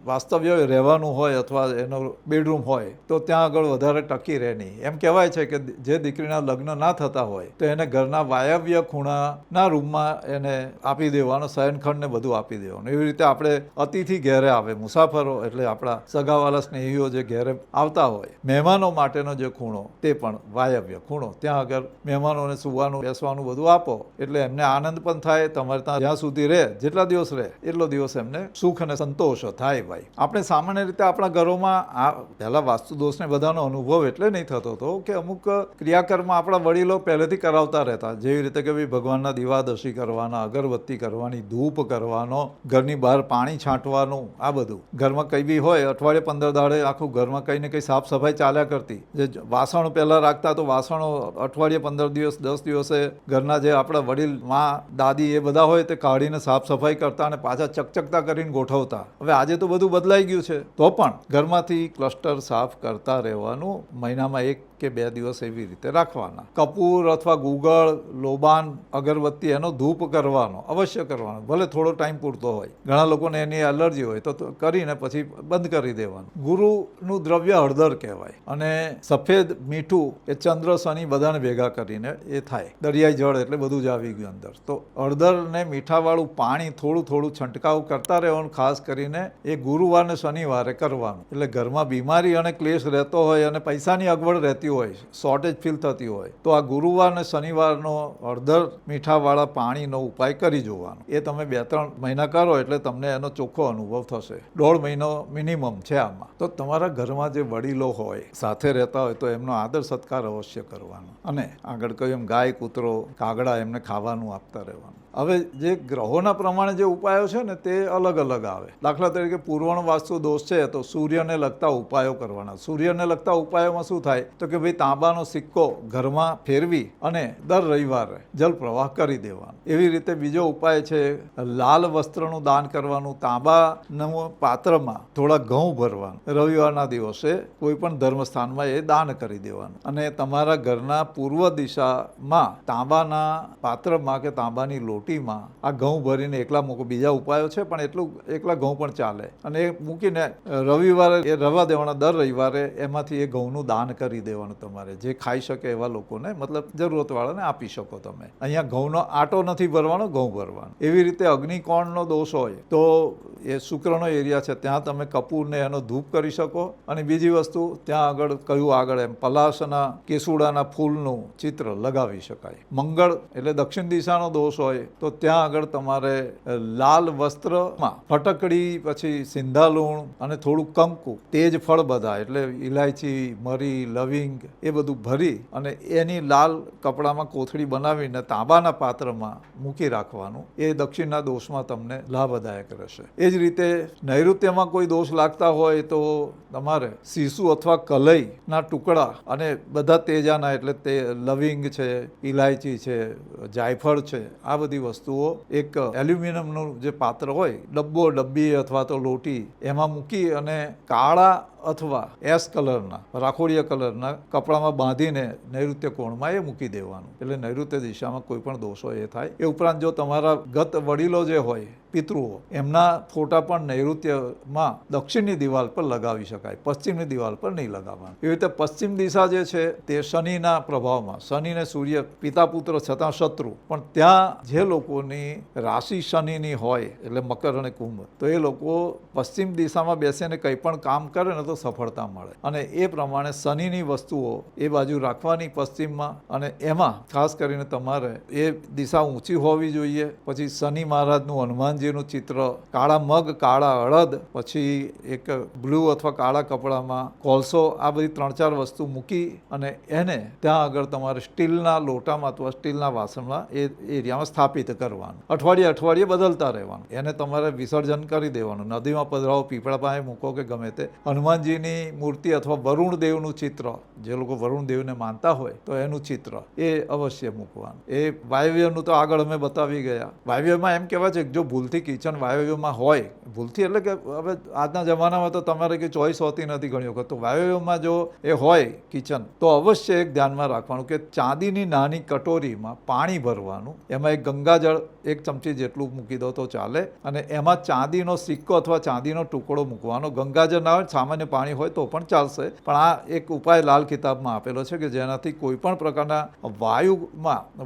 વાસ્તવ્ય રહેવાનું હોય અથવા એનો બેડરૂમ હોય તો ત્યાં આગળ વધારે ટકી રહે નહીં. એમ કહેવાય છે કે જે દીકરીના લગ્ન ના થતા હોય તો એને ઘરના વાયવ્ય ખૂણાના રૂમમાં એને આપી દેવાનો, શયનખંડને બધું આપી દેવાનું. એવી રીતે આપણે અતિથિ ઘેરે આવે, મુસાફરો એટલે આપણા સગાવાલા સ્નેહીઓ જે ઘેરે આવતા હોય, મહેમાનો માટેનો જે ખૂણો તે પણ વાયવ્ય ખૂણો. ત્યાં આગળ મહેમાનોને સુવાનું બેસવાનું બધું આપો એટલે એમને આનંદ પણ થાય. તમારે ત્યાં જ્યાં સુધી રહે, જેટલા દિવસ રહે એટલો દિવસ એમને સુખ અને સંતોષ થાય. આપણે સામાન્ય રીતે આપણા ઘરોમાં આ પહેલા વાસ્તુ દોષને બધાનો અનુભવ એટલે નહીં થતો હતો કે અમુક ક્રિયાકર્મ આપણા વડીલો પહેલેથી કરાવતા રહેતા. જેવી રીતે કે ભાઈ ભગવાનના દીવાદશી કરવાના, અગરબત્તી કરવાની, ધૂપ કરવાનો, ઘરની બહાર પાણી છાંટવાનું, આ બધું ઘરમાં કંઈ બી હોય અઠવાડિયે 15 દાડે આખું ઘરમાં કંઈ ને કંઈ સાફ સફાઈ ચાલ્યા કરતી. જે વાસણો પહેલાં રાખતા તો વાસણો અઠવાડિયે 15 દિવસ 10 દિવસે ઘરના જે આપણા વડીલ મા દાદી એ બધા હોય તે કાઢીને સાફ સફાઈ કરતા અને પાછા ચકચકતા કરીને ગોઠવતા. હવે આજે તો બધું બદલાઈ ગયું છે, તો પણ ઘરમાંથી ક્લસ્ટર સાફ કરતા રહેવાનું. મહિનામાં 1 કે 2 દિવસ એવી રીતે રાખવાના. કપૂર અથવા ગુગળ, લોબાન, અગરબત્તી એનો ધૂપ કરવાનો, અવશ્ય કરવાનો, ભલે થોડો ટાઈમ પૂરતો હોય. ઘણા લોકોને એની એલર્જી હોય તો કરીને પછી બંધ કરી દેવાનું. ગુરુનું દ્રવ્ય હળદર કહેવાય અને સફેદ મીઠું એ ચંદ્ર શનિ બધાને ભેગા કરીને એ થાય. દરિયાઈ જળ એટલે બધું જ આવી ગયું અંદર. તો હળદરને મીઠાવાળું પાણી થોડું થોડું છંટકાવ કરતા રહેવાનું. ખાસ કરીને એ ગુરુવાર ને શનિવારે કરવાનું. એટલે ઘરમાં બીમારી અને ક્લેશ રહેતો હોય અને પૈસાની અગવડ રહેતી હોય, શોર્ટેજ ફીલ થતી હોય તો આ ગુરુવાર અને શનિવારનો હળદર મીઠાવાળા પાણીનો ઉપાય કરી જોવાનો. એ તમે 2-3 મહિના કરો એટલે તમને એનો ચોખ્ખો અનુભવ થશે. 1.5 મહિનો મિનિમમ છે આમાં. તો તમારા ઘરમાં જે વડીલો હોય, સાથે રહેતા હોય તો એમનો આદર સત્કાર અવશ્ય કરવાનો. અને આગળ કહ્યું એમ ગાય, કૂતરો, કાગડા એમને ખાવાનું આપતા રહેવાનું. હવે જે ગ્રહોના પ્રમાણે જે ઉપાયો છે ને તે અલગ અલગ આવે. દાખલા તરીકે પૂર્વણ વાસ્તુ દોષ છે તો સૂર્યને લગતા ઉપાયો કરવાના. સૂર્યને લગતા ઉપાયોમાં શું થાય તો કે ભાઈ તાંબાનો સિક્કો ઘરમાં ફેરવી અને દર રવિવારે જલ પ્રવાહ કરી દેવાનો. એવી રીતે બીજો ઉપાય છે લાલ વસ્ત્રનું દાન કરવાનું. તાંબાના પાત્રમાં થોડા ઘઉં ભરવાનું. રવિવારના દિવસે કોઈ પણ ધર્મસ્થાનમાં એ દાન કરી દેવાનું. અને તમારા ઘરના પૂર્વ દિશામાં તાંબાના પાત્રમાં કે તાંબાની લોટી આ ઘઉં ભરીને એકલા મૂકો. બીજા ઉપાયો છે પણ એટલું એકલા ઘઉં પણ ચાલે. અને એ મૂકીને રવિવારે એ રવા દેવાના. દર રવિવારે એમાંથી એ ઘઉંનું દાન કરી દેવાનું. તમારે જે ખાઈ શકે એવા લોકોને, મતલબ જરૂરતવાળાને આપી શકો તમે. અહીંયા ઘઉંનો આટો નથી ભરવાનો, ઘઉં ભરવાનું. એવી રીતે અગ્નિકોણનો દોષ હોય તો એ શુક્રનો એરિયા છે, ત્યાં તમે કપૂરને એનો ધૂપ કરી શકો. અને બીજી વસ્તુ ત્યાં આગળ કહ્યું આગળ એમ પલાશના કેસુડાના ફૂલનું ચિત્ર લગાવી શકાય. મંગળ એટલે દક્ષિણ દિશાનો દોષ હોય તો ત્યાં આગળ તમારે લાલ વસ્ત્રમાં ફટકડી, પછી સિંધાલુણ અને થોડું કંકુ, તેજ ફળ બધા એટલે ઇલાયચી, મરી, લવિંગ એ બધું ભરી અને એની લાલ કપડામાં કોથળી બનાવીને તાંબાના પાત્રમાં મૂકી રાખવાનું. એ દક્ષિણના દોષમાં તમને લાભદાયક રહેશે. એ જ રીતે નૈઋત્યમાં કોઈ દોષ લાગતા હોય તો તમારે સીસુ અથવા કલઈના ટુકડા અને બધા તેજાના એટલે તે લવિંગ છે, ઇલાયચી છે, જાયફળ છે, આ બધી વસ્તુઓ એક એલ્યુમિનિયમનું જે પાત્ર હોય, ડબ્બો, ડબ્બી અથવા તો લોટી, એમાં મૂકી અને કાળા અથવા એસ કલરના, રાખોડિયા કલરના કપડામાં બાંધીને નૈઋત્ય કોણમાં એ મૂકી દેવાનું. એટલે નૈઋત્ય દિશામાં કોઈ પણ દોષ હોય એ થાય. એ ઉપરાંત જો તમારા ગત વડીલો જે હોય, પિતૃઓ, એમના ફોટા પણ નૈઋત્યમાં દક્ષિણની દિવાલ પર લગાવી શકાય, પશ્ચિમની દિવાલ પર નહીં લગાવવાનું. એવી રીતે પશ્ચિમ દિશા જે છે તે શનિના પ્રભાવમાં, શનિને સૂર્ય પિતા પુત્ર છતાં શત્રુ, પણ ત્યાં જે લોકોની રાશિ શનિની હોય એટલે મકર અને કુંભ, તો એ લોકો પશ્ચિમ દિશામાં બેસીને કંઈ પણ કામ કરે ને તો સફળતા મળે. અને એ પ્રમાણે શનિની વસ્તુઓ એ બાજુ રાખવાની પશ્ચિમમાં, અને એમાં ખાસ કરીને તમારે એ દિશા ઊંચી હોવી જોઈએ. પછી શનિ મહારાજનું હનુમાનજીનું ચિત્ર, કાળા મગ, કાળા અડદ, પછી એક બ્લુ અથવા કાળા કપડામાં કોલસો, આ બધી 3-4 વસ્તુ મૂકી અને એને ત્યાં આગળ તમારે સ્ટીલના લોટામાં અથવા સ્ટીલના વાસણમાં એ એરિયામાં સ્થાપિત કરવાનું. અઠવાડિયે બદલતા રહેવાનું. એને તમારે વિસર્જન કરી દેવાનું. નદીમાં પધરાવો, પીપળા પાસે મૂકો કે ગમે તે. હનુમાનજીની મૂર્તિ અથવા વરુણ દેવનું ચિત્ર, જે લોકો વરુણ દેવને માનતા હોય તો એનું ચિત્ર એ અવશ્ય મૂકવાનું. એ વાયવ્યનું તો આગળ અમે બતાવી ગયા. વાયવ્યમાં એમ કહેવાય છે કે જો ભૂલથી કિચન વાયવ્યમાં હોય, ભૂલથી એટલે કે હવે આજના જમાનામાં તો તમારે કંઈ ચોઈસ હોતી નથી ઘણી વખત, તો વાયવ્યમાં જો એ હોય કિચન તો અવશ્ય એક ધ્યાનમાં રાખવાનું કે ચાંદીની નાની કટોરીમાં પાણી ભરવાનું. એમાં એક ગંગાજળ 1 ચમચી જેટલું મૂકી દો તો ચાલે, અને એમાં ચાંદીનો સિક્કો અથવા ચાંદીનો ટુકડો મૂકવાનો. ગંગાજળ ના હોય, સામાન્ય પાણી હોય તો પણ ચાલશે, પણ આ એક ઉપાય લાલ કિતાબમાં આપેલો છે કે જેનાથી કોઈ પણ પ્રકારના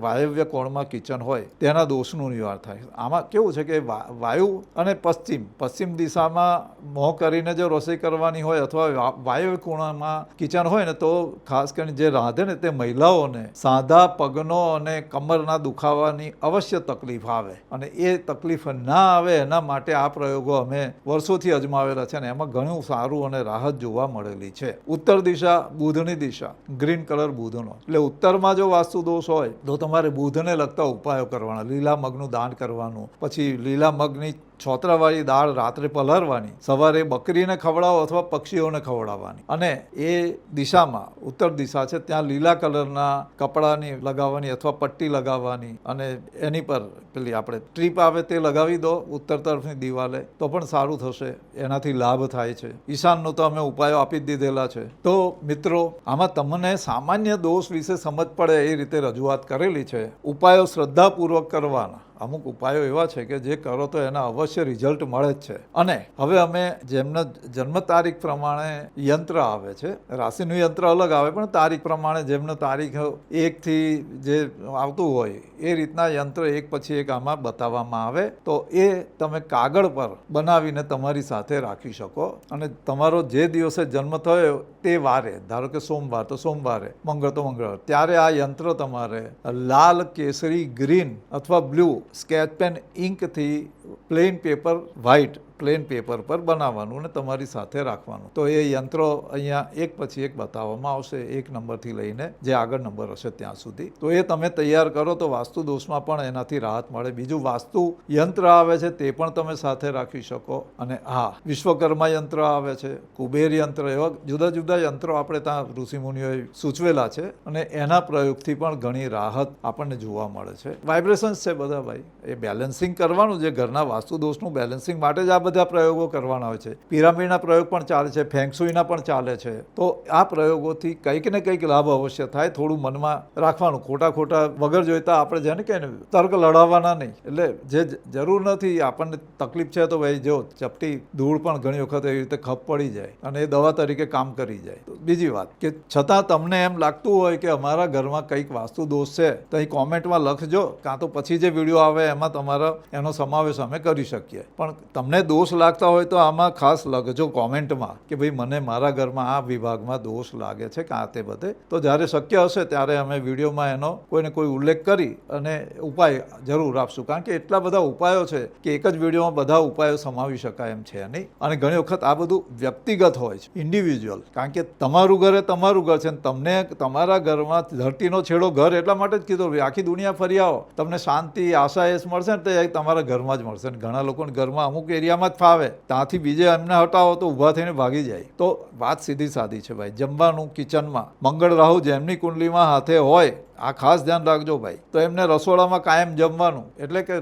વાયવ્ય કોણમાં કિચન હોય તેના દોષનું નિવારણ થાય. આમાં કેવું છે કે વાયુ અને પશ્ચિમ દિશામાં મોં કરીને જો રસોઈ કરવાની હોય અથવા વાયવ્ય કોણમાં કિચન હોય ને, તો ખાસ કરીને જે રાંધે ને તે મહિલાઓને સાંધા, પગનો અને કમરના દુખાવાની અવશ્ય તકલીફ આવે, અને એ તકલીફ ના આવે એના માટે આ પ્રયોગો અમે વર્ષોથી અજમાવેલા છે, અને એમાં ઘણું સારું અને રાહત જોવા મળેલી છે. ઉત્તર દિશા બુધની દિશા, ગ્રીન કલર બુધનો, એટલે ઉત્તરમાં જો વાસ્તુ દોષ હોય તો તમારે બુધને લગતા ઉપાયો કરવાના. લીલા મગનું દાન કરવાનું, પછી લીલા મગની છોતરાવાળી દાળ રાત્રે પલાળવાની, સવારે બકરીને ખવડાવો અથવા પક્ષીઓને ખવડાવવાની. અને એ દિશામાં, ઉત્તર દિશા છે, ત્યાં લીલા કલરના કપડાની લગાવવાની અથવા પટ્ટી લગાવવાની, અને એની પર પેલી આપણે ટ્રીપ આવે તે લગાવી દો ઉત્તર તરફની દિવાલે, તો પણ સારું થશે. એનાથી લાભ થાય છે. ઈશાનનો તો અમે ઉપાયો આપી જ દીધેલા છે. તો મિત્રો, આમાં તમને સામાન્ય દોષ વિશે સમજ પડે એ રીતે રજૂઆત કરેલી છે. ઉપાયો શ્રદ્ધાપૂર્વક કરવાના. અમુક ઉપાયો એવા છે કે જે કરો તો એના અવશ્ય રિઝલ્ટ મળે જ છે. અને હવે અમે જેમના જન્મ તારીખ પ્રમાણે યંત્ર આવે છે, રાશિનું યંત્ર અલગ આવે, પણ તારીખ પ્રમાણે જેમનો તારીખ 1થી જે આવતું હોય એ રીતના યંત્ર એક પછી એક આમાં બતાવવામાં આવે. તો એ તમે કાગળ પર બનાવીને તમારી સાથે રાખી શકો, અને તમારો જે દિવસે જન્મ થયો તે વારે, ધારો કે સોમવાર તો સોમવારે, મંગળ તો મંગળવાર, ત્યારે આ યંત્ર તમારે લાલ, કેસરી, ગ્રીન અથવા બ્લુ સ્કેચ પેન ઇંકથી plain paper, white plain paper પર બનાવવાનું અને તમારી સાથે રાખવાનું. તો એ યંત્રો અહીંયા એક પછી એક બતાવવામાં આવશે, 1 નંબરથી લઈને જે આગળ નંબર હશે ત્યાં સુધી. તો એ તમે તૈયાર કરો તો વાસ્તુ દોષમાં પણ એનાથી રાહત મળે. બીજું વાસ્તુ યંત્ર આવે છે તે પણ તમે સાથે રાખી શકો. અને હા, વિશ્વકર્મા યંત્ર આવે છે, કુબેર યંત્ર, એવા જુદા જુદા યંત્રો આપણે ત્યાં ઋષિમુનિઓએ સૂચવેલા છે, અને એના પ્રયોગથી પણ ઘણી રાહત આપણને જોવા મળે છે. વાઇબ્રેશન્સ છે બધા ભાઈ, એ બેલેન્સિંગ કરવાનું, જે ઘરના વાસ્તુ દોષનું બેલેન્સિંગ માટે જ આ બધા પ્રયોગો કરવાના હોય છે. પિરામિડના પ્રયોગ પણ ચાલે છે, ફેંગશુઈના પણ ચાલે છે. તો આ પ્રયોગોથી કંઈક ને કંઈક લાભ અવશ્ય થાય. થોડું મનમાં રાખવાનું, ખોટા વગર જોઈતા આપણે જેને કહે ને તર્ક લડાવવાના નહીં. એટલે જે જરૂર નથી, આપણને તકલીફ છે તો ભાઈ જો ચપટી ધૂળ પણ ઘણી વખત એવી રીતે ખપ પડી જાય અને એ દવા તરીકે કામ કરી જાય. બીજી વાત કે છતાં તમને એમ લાગતું હોય કે અમારા ઘરમાં કંઈક વાસ્તુ દોષ છે તો અહીં કોમેન્ટમાં લખજો, કાં તો પછી જે વિડીયો આવે એમાં તમારા એનો સમાવેશ અમે કરી શકીએ. પણ તમને દોષ લાગતા હોય તો આમાં ખાસ લખજો કોમેન્ટમાં કે ભાઈ મને મારા ઘરમાં આ વિભાગમાં દોષ લાગે છે, કાં તે બધે. તો જ્યારે શક્ય હશે ત્યારે અમે વિડીયોમાં એનો કોઈને કોઈ ઉલ્લેખ કરી અને ઉપાય જરૂર આપશું, કારણ કે એટલા બધા ઉપાયો છે કે એક જ વિડીયોમાં બધા ઉપાયો સમાવી શકાય એમ છે નહીં. અને ઘણી વખત આ બધું વ્યક્તિગત હોય છે, ઇન્ડિવિજ્યુઅલ, કારણ કે તમારું ઘર એ તમારું ઘર છે, ને તમને તમારા ઘરમાં ધરતીનો છેડો ઘર એટલા માટે જ કીધું, આખી દુનિયા ફરી આવો, તમને શાંતિ, આશાએસ મળશે ને તે તમારા ઘરમાં જ મળશે. ને ઘણા લોકોને ઘરમાં અમુક એરિયામાં જ ફાવે, ત્યાંથી બીજે એમને હટાવો તો ઊભા થઈને ભાગી જાય. તો વાત સીધી સાદી છે ભાઈ. જમવાનું કિચનમાં મંગળ રાહુ જેમની કુંડલીમાં હાથે હોય, આ ખાસ ધ્યાન રાખજો ભાઈ. તો એમને રસોડામાં કાયમ જમવાનું, એટલે કે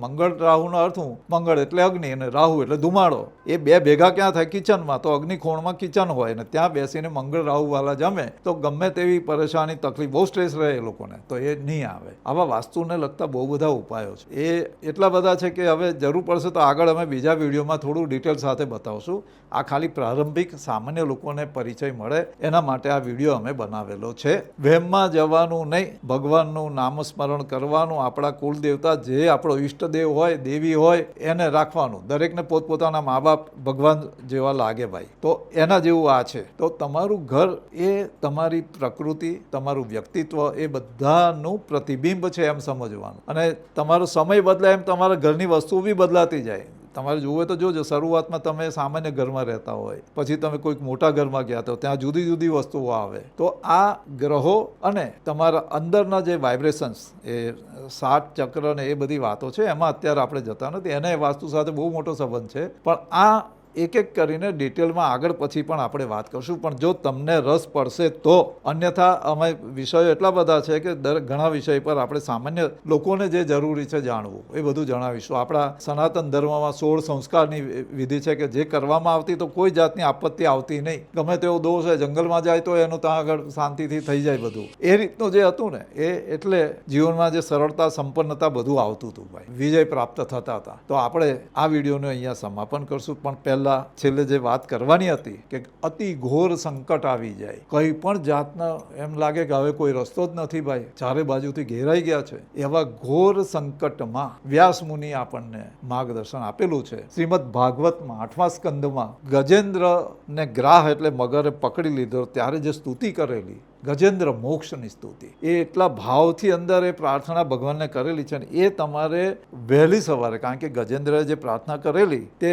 મંગળ રાહુનો અર્થ હું, મંગળ એટલે અગ્નિ અને રાહુ એટલે ધુમાડો, એ બે ભેગા ક્યાં થાય? કિચનમાં. તો અગ્નિ ખોણમાં કિચન હોય ને ત્યાં બેસીને મંગળ રાહુ વાળા જમે તો ગમે તેવી પરેશાની, તકલીફ, બહુ સ્ટ્રેસ રહે એ લોકોને, તો એ નહીં આવે. આવા વાસ્તુને લગતા બહુ બધા ઉપાયો છે, એ એટલા બધા છે કે હવે જરૂર પડશે તો આગળ અમે બીજા વિડીયોમાં થોડું ડિટેલ સાથે બતાવશું. આ ખાલી પ્રારંભિક સામાન્ય લોકોને પરિચય મળે એના માટે આ વિડીયો અમે બનાવેલો છે. વહેમમાં જવાનું નહીં. નહીં, ભગવાનનું નામસ્મરણ કરવાનું, આપણા કુલદેવતા જે આપણો ઈષ્ટદેવ હોય, દેવી હોય એને રાખવાનું. દરેકને પોતપોતાના મા બાપ ભગવાન જેવા લાગે ભાઈ, તો એના જેવું આ છે. તો તમારું ઘર એ તમારી પ્રકૃતિ, તમારું વ્યક્તિત્વ એ બધાનું પ્રતિબિંબ છે એમ સમજવાનું. અને તમારો સમય બદલાય એમ તમારા ઘરની વસ્તુઓ બી બદલાતી જાય. તમારે જોવે તો જોજો, શરૂઆતમાં તમે સામાન્ય ઘરમાં રહેતા હોય, પછી તમે કોઈક મોટા ઘરમાં ગયા તો ત્યાં જુદી જુદી વસ્તુઓ આવે. તો આ ગ્રહો અને તમારા અંદરના જે વાઇબ્રેશન્સ, એ 7 ચક્ર ને એ બધી વાતો છે, એમાં અત્યારે આપણે જતા નથી. એને વાસ્તુ સાથે બહુ મોટો સંબંધ છે, પણ આ એક એક કરીને ડિટેલમાં આગળ પછી પણ આપણે વાત કરશું. પણ જો તમને રસ પડશે તો, અન્યથા અમે વિષયો એટલા બધા છે કે ઘણા વિષય પર આપણે સામાન્ય લોકોને જે જરૂરી છે જાણવું એ બધું જણાવીશું. આપણા સનાતન ધર્મમાં 16 સંસ્કારની વિધિ છે કે જે કરવામાં આવતી તો કોઈ જાતની આપત્તિ આવતી નહીં. ગમે તેવો દોષ હોય, જંગલમાં જાય તો એનું ત્યાં આગળ શાંતિથી થઈ જાય બધું. એ રીતનું જે હતું ને એ એટલે જીવનમાં જે સરળતા, સંપન્નતા બધું આવતું હતું ભાઈ, વિજય પ્રાપ્ત થતા હતા. તો આપણે આ વિડીયોનું અહીંયા સમાપન કરશું. પણ પહેલાં છેલ્લે જે વાત કરવાની હતી કે અતિ ઘોર સંકટ આવી જાય, કઈ પણ જાતના એમ લાગે કે હવે કોઈ રસ્તો જ નથી ભાઈ, ચારે બાજુથી ઘેરાઈ ગયા છે, એવા ઘોર સંકટમાં વ્યાસ મુનિ આપણને માર્ગદર્શન આપેલું છે. શ્રીમદ ભાગવતમાં 8મા સ્કંદમાં ગજેન્દ્ર ને ગ્રાહ એટલે મગરે પકડી લીધો ત્યારે જે સ્તુતિ કરેલી, ગજેન્દ્ર મોક્ષની સ્તુતિ, એ એટલા ભાવથી અંદર એ પ્રાર્થના ભગવાનને કરેલી છે ને એ તમારે વહેલી સવારે, કારણ કે ગજેન્દ્રએ જે પ્રાર્થના કરેલી તે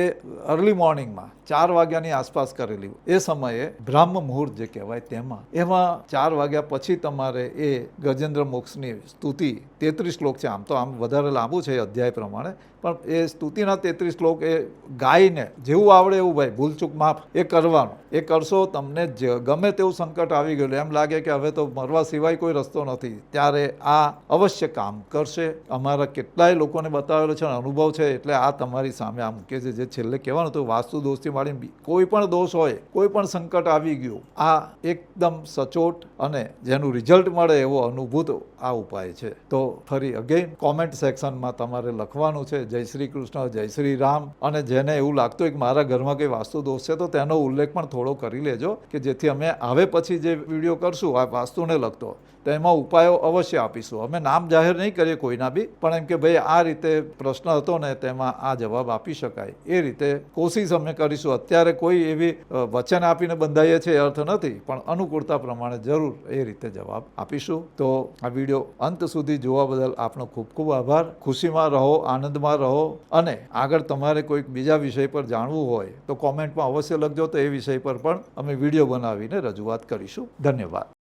અર્લી મોર્નિંગમાં 4 વાગ્યાની આસપાસ કરેલી, એ સમયે બ્રહ્મ મુહૂર્ત જે કહેવાય એમાં 4 વાગ્યા પછી તમારે એ ગજેન્દ્ર મોક્ષની સ્તુતિ 33 શ્લોક છે, આમ તો આમ વધારે લાંબુ છે અધ્યાય પ્રમાણે, પણ એ સ્તુતિના 33 શ્લોક એ ગાઈને જેવું આવડે એવું ભાઈ, ભૂલચૂક માફ, એ કરવાનું. એ કરશો, તમને ગમે તેવું સંકટ આવી ગયેલું, એમ લાગે કે હવે તો મરવા સિવાય કોઈ રસ્તો નથી, ત્યારે આ અવશ્ય કામ કરશે. અમારા કેટલાય લોકોને બતાવેલો છે, અનુભવ છે, એટલે આ તમારી સામે આ મૂકે છે. જે છેલ્લે કહેવાનું હતું, વાસ્તુ દોષથી માંડીને કોઈ પણ દોષ હોય, કોઈ પણ સંકટ આવી ગયું, આ એકદમ સચોટ અને જેનું રિઝલ્ટ મળે એવો અનુભૂત આ ઉપાય છે. તો ફરી અગેન કોમેન્ટ સેક્શનમાં તમારે લખવાનું છે જય શ્રી કૃષ્ણ, જય શ્રી રામ. અને જેને એવું લાગતું હોય કે મારા ઘરમાં કંઈ વાસ્તુ દોષ છે તો તેનો ઉલ્લેખ પણ થોડો કરી લેજો, કે જેથી અમે હવે પછી જે વિડીયો કરશું આ વાસ્તુને લગતો, તો એમાં ઉપાયો અવશ્ય આપીશું. અમે નામ જાહેર નહીં કરીએ કોઈના બી, પણ એમ કે ભાઈ આ રીતે પ્રશ્ન હતો ને તેમાં આ જવાબ આપી શકાય, એ રીતે કોશિશ અમે કરીશું. અત્યારે કોઈ એવી વચન આપીને બંધાઈએ છે એ અર્થ નથી, પણ અનુકૂળતા પ્રમાણે જરૂર એ રીતે જવાબ આપીશું. તો આ વિડીયો અંત સુધી જોવા બદલ આપનો ખૂબ ખૂબ આભાર. ખુશીમાં રહો, આનંદમાં રહો, અને આગળ તમારે કોઈક બીજા વિષય પર જાણવું હોય તો કોમેન્ટમાં અવશ્ય લખજો, તો એ વિષય પર પણ અમે વિડીયો બનાવીને રજૂઆત કરીશું. ધન્યવાદ.